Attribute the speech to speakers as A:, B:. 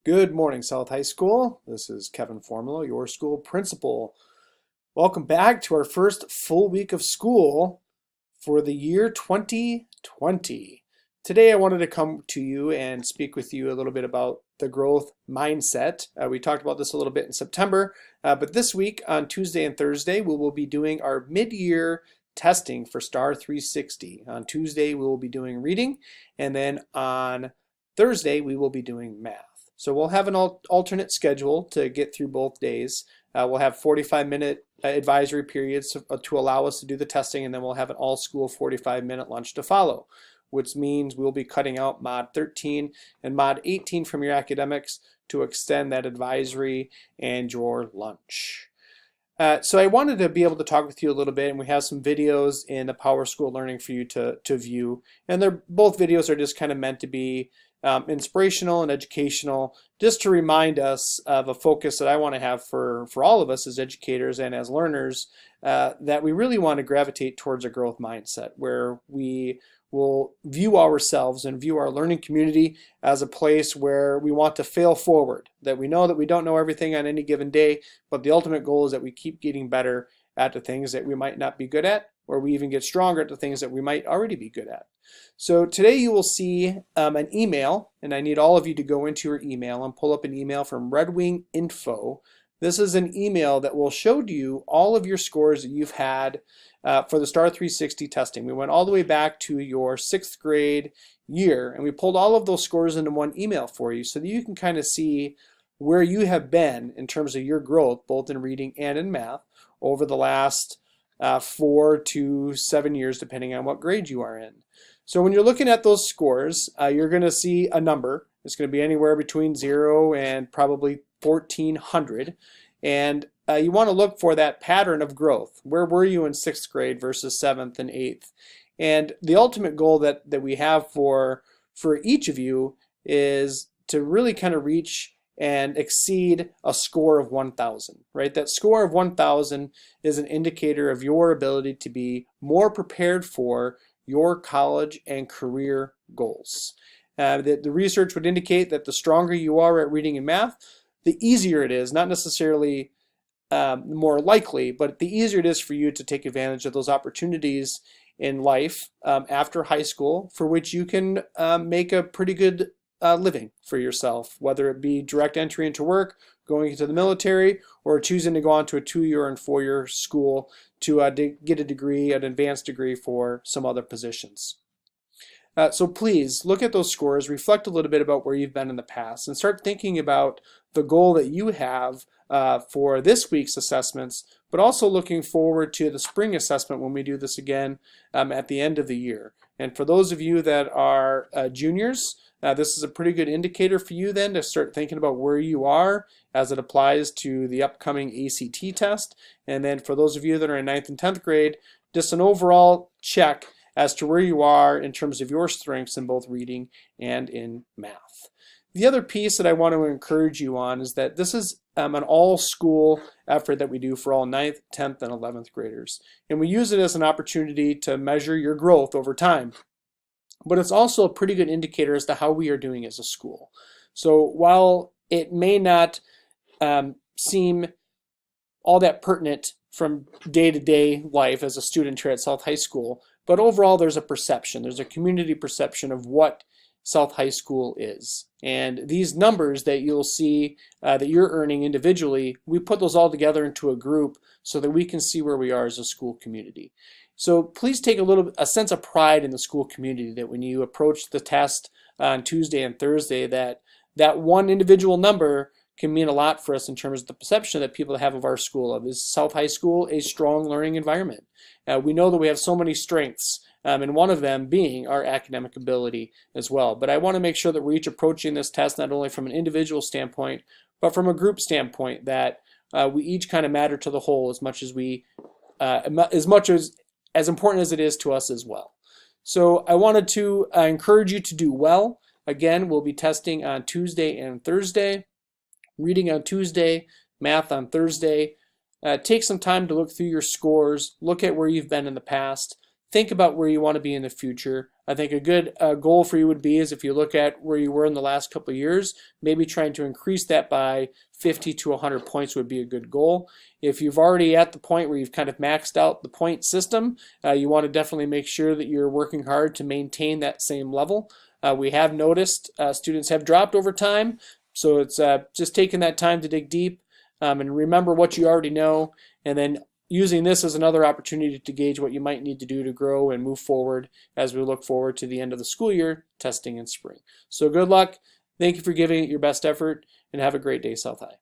A: Good morning, South High School. This is Kevin Formolo, your school principal. Welcome back to our first full week of school for the year 2020. Today, I wanted to come to you and speak with you a little bit about the growth mindset. We talked about this a little bit in September, but this week on Tuesday and Thursday, we will be doing our mid-year testing for STAR 360. On Tuesday, we will be doing reading, and then on Thursday, we will be doing math. So we'll have an alternate schedule to get through both days. We'll have 45-minute advisory periods to allow us to do the testing, and then we'll have an all-school 45-minute lunch to follow, which means we'll be cutting out Mod 13 and Mod 18 from your academics to extend that advisory and your lunch. So I wanted to be able to talk with you a little bit, and we have some videos in the Power School Learning for you to view. And both videos are just kind of meant to be inspirational and educational, just to remind us of a focus that I want to have for all of us as educators and as learners, that we really want to gravitate towards a growth mindset where we will view ourselves and view our learning community as a place where we want to fail forward, that we know that we don't know everything on any given day, but the ultimate goal is that we keep getting better at the things that we might not be good at, or we even get stronger at the things that we might already be good at. So today you will see an email, and I need all of you to go into your email and pull up an email from Red Wing Info. This is an email that will show you all of your scores that you've had for the STAR 360 testing. We went all the way back to your 6th grade year, and we pulled all of those scores into one email for you so that you can kind of see where you have been in terms of your growth, both in reading and in math, over the last 4 to 7 years, depending on what grade you are in. So when you're looking at those scores, you're going to see a number. It's going to be anywhere between 0 and probably 1,400. And you want to look for that pattern of growth. Where were you in 6th grade versus 7th and 8th? And the ultimate goal that we have for each of you is to really kind of reach and exceed a score of 1,000, right? That score of 1,000 is an indicator of your ability to be more prepared for your college and career goals. The research would indicate that the stronger you are at reading and math, the easier it is, not necessarily more likely, but the easier it is for you to take advantage of those opportunities in life after high school, for which you can make a pretty good living for yourself, whether it be direct entry into work, going into the military, or choosing to go on to a 2-year and 4-year school to get a degree, an advanced degree for some other positions. So please look at those scores, reflect a little bit about where you've been in the past, and start thinking about the goal that you have for this week's assessments, but also looking forward to the spring assessment when we do this again at the end of the year. And for those of you that are juniors, this is a pretty good indicator for you then to start thinking about where you are as it applies to the upcoming ACT test. And then for those of you that are in 9th and 10th grade, just an overall check as to where you are in terms of your strengths in both reading and in math. The other piece that I want to encourage you on is that this is an all-school effort that we do for all 9th, 10th, and 11th graders. And we use it as an opportunity to measure your growth over time. But it's also a pretty good indicator as to how we are doing as a school. So while it may not seem all that pertinent from day-to-day life as a student here at South High School, but overall there's a perception, there's a community perception of what South High School is. And these numbers that you'll see that you're earning individually, we put those all together into a group so that we can see where we are as a school community. So please take a sense of pride in the school community, that when you approach the test on Tuesday and Thursday, that one individual number can mean a lot for us in terms of the perception that people have of our school, of is South High School a strong learning environment. We know that we have so many strengths, and one of them being our academic ability as well. But I want to make sure that we're each approaching this test not only from an individual standpoint, but from a group standpoint, that we each kind of matter to the whole as much as important as it is to us as well. So I wanted to encourage you to do well. Again, we'll be testing on Tuesday and Thursday, reading on Tuesday, math on Thursday. Take some time to look through your scores, look at where you've been in the past, think about where you want to be in the future. I think a good goal for you would be is if you look at where you were in the last couple of years, maybe trying to increase that by 50 to 100 points would be a good goal. If you've already at the point where you've kind of maxed out the point system, you want to definitely make sure that you're working hard to maintain that same level. We have noticed students have dropped over time, so it's just taking that time to dig deep and remember what you already know, and then using this as another opportunity to gauge what you might need to do to grow and move forward as we look forward to the end of the school year, testing in spring. So good luck. Thank you for giving it your best effort, and have a great day, South High.